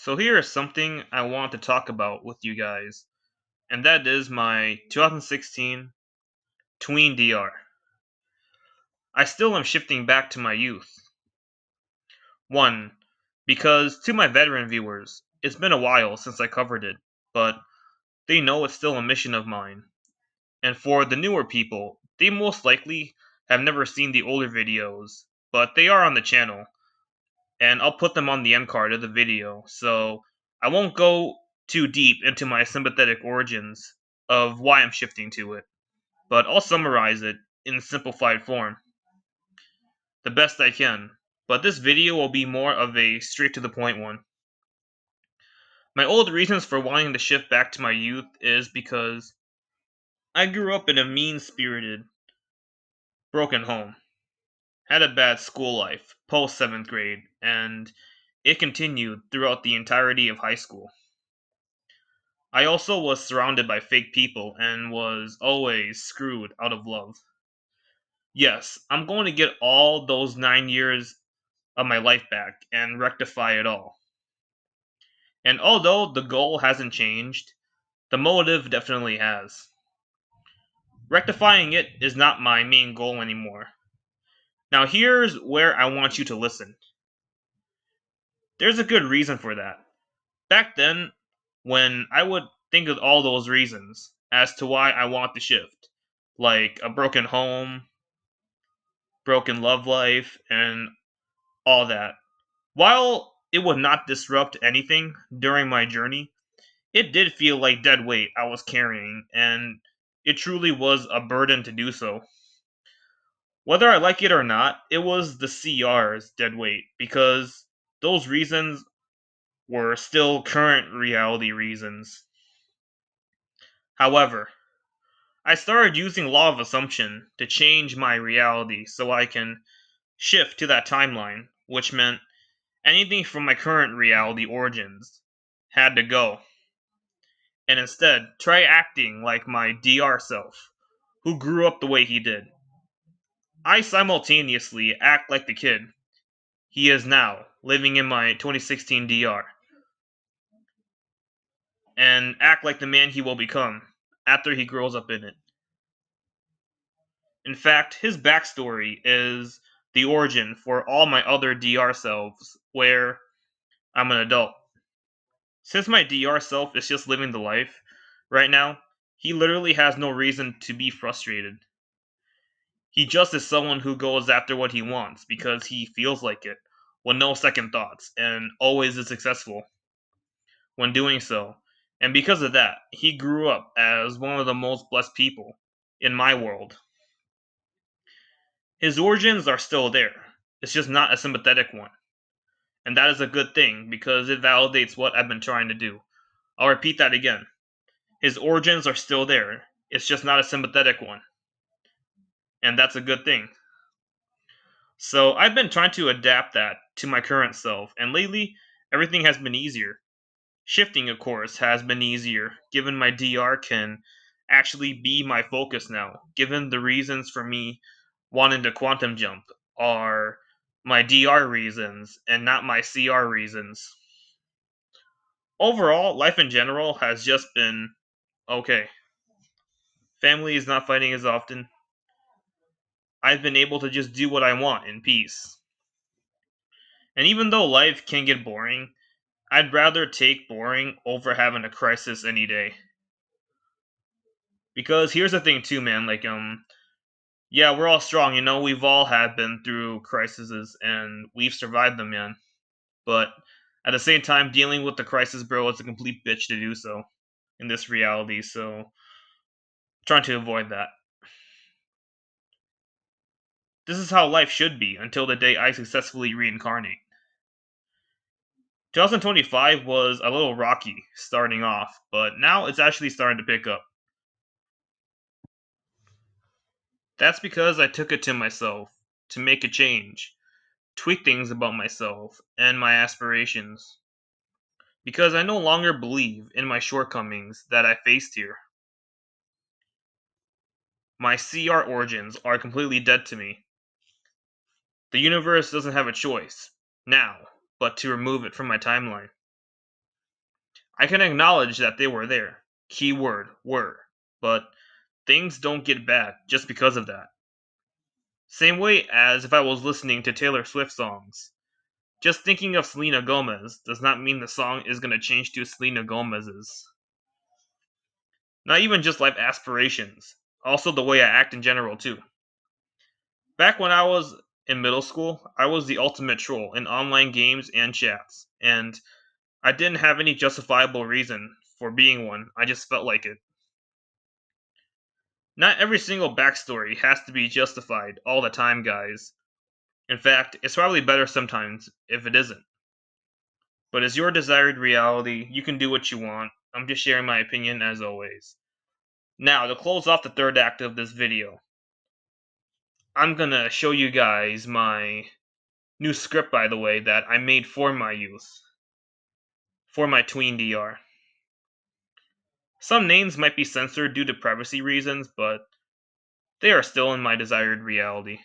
So here is something I want to talk about with you guys, and that is my 2016 tween DR. I still am shifting back to my youth. One, because to my veteran viewers, it's been a while since I covered it, but they know it's still a mission of mine. And for the newer people, they most likely have never seen the older videos, but they are on the channel, and I'll put them on the end card of the video, so I won't go too deep into my sympathetic origins of why I'm shifting to it, but I'll summarize it in simplified form the best I can. But this video will be more of a straight to the point one. My old reasons for wanting to shift back to my youth is because I grew up in a mean spirited, broken home, had a bad school life post 7th grade, and it continued throughout the entirety of high school. I also was surrounded by fake people and was always screwed out of love. Yes, I'm going to get all those 9 years of my life back and rectify it all. And although the goal hasn't changed, the motive definitely has. Rectifying it is not my main goal anymore. Now, here's where I want you to listen. There's a good reason for that. Back then, when I would think of all those reasons as to why I want to shift, like a broken home, broken love life, and all that. While it would not disrupt anything during my journey, it did feel like dead weight I was carrying, and it truly was a burden to do so. Whether I like it or not, it was the CR's dead weight, because those reasons were still current reality reasons. However, I started using law of assumption to change my reality so I can shift to that timeline, which meant anything from my current reality origins had to go, and instead try acting like my DR self, who grew up the way he did. I simultaneously act like the kid he is now, living in my 2016 DR, and act like the man he will become after he grows up in it. In fact, his backstory is the origin for all my other DR selves, where I'm an adult. Since my DR self is just living the life right now, he literally has no reason to be frustrated. He just is someone who goes after what he wants because he feels like it, with no second thoughts, and always is successful when doing so. And because of that, he grew up as one of the most blessed people in my world. His origins are still there, it's just not a sympathetic one. And that is a good thing because it validates what I've been trying to do. I'll repeat that again. His origins are still there, it's just not a sympathetic one. And that's a good thing. So I've been trying to adapt that to my current self, and lately everything has been easier. Shifting, of course, has been easier, given my DR can actually be my focus now, given the reasons for me wanting to quantum jump are my DR reasons and not my CR reasons. Overall, life in general has just been okay. Family is not fighting as often. I've been able to just do what I want in peace. And even though life can get boring, I'd rather take boring over having a crisis any day. Because here's the thing too, man, yeah, we're all strong, we've all have been through crises and we've survived them, man. But at the same time, dealing with the crisis, bro, is a complete bitch to do so in this reality, so trying to avoid that. This is how life should be until the day I successfully reincarnate. 2025 was a little rocky starting off, but now it's actually starting to pick up. That's because I took it to myself to make a change, tweak things about myself and my aspirations. Because I no longer believe in my shortcomings that I faced here. My CR origins are completely dead to me. The universe doesn't have a choice, now, but to remove it from my timeline. I can acknowledge that they were there. Keyword were. But things don't get bad just because of that. Same way as if I was listening to Taylor Swift songs. Just thinking of Selena Gomez does not mean the song is going to change to Selena Gomez's. Not even just life aspirations, also the way I act in general, too. Back when I was in middle school, I was the ultimate troll in online games and chats, and I didn't have any justifiable reason for being one, I just felt like it. Not every single backstory has to be justified all the time, guys. In fact, it's probably better sometimes if it isn't. But as your desired reality, you can do what you want. I'm just sharing my opinion as always. Now, to close off the third act of this video, I'm gonna show you guys my new script, by the way, that I made for my youth, for my tween DR. Some names might be censored due to privacy reasons, but they are still in my desired reality.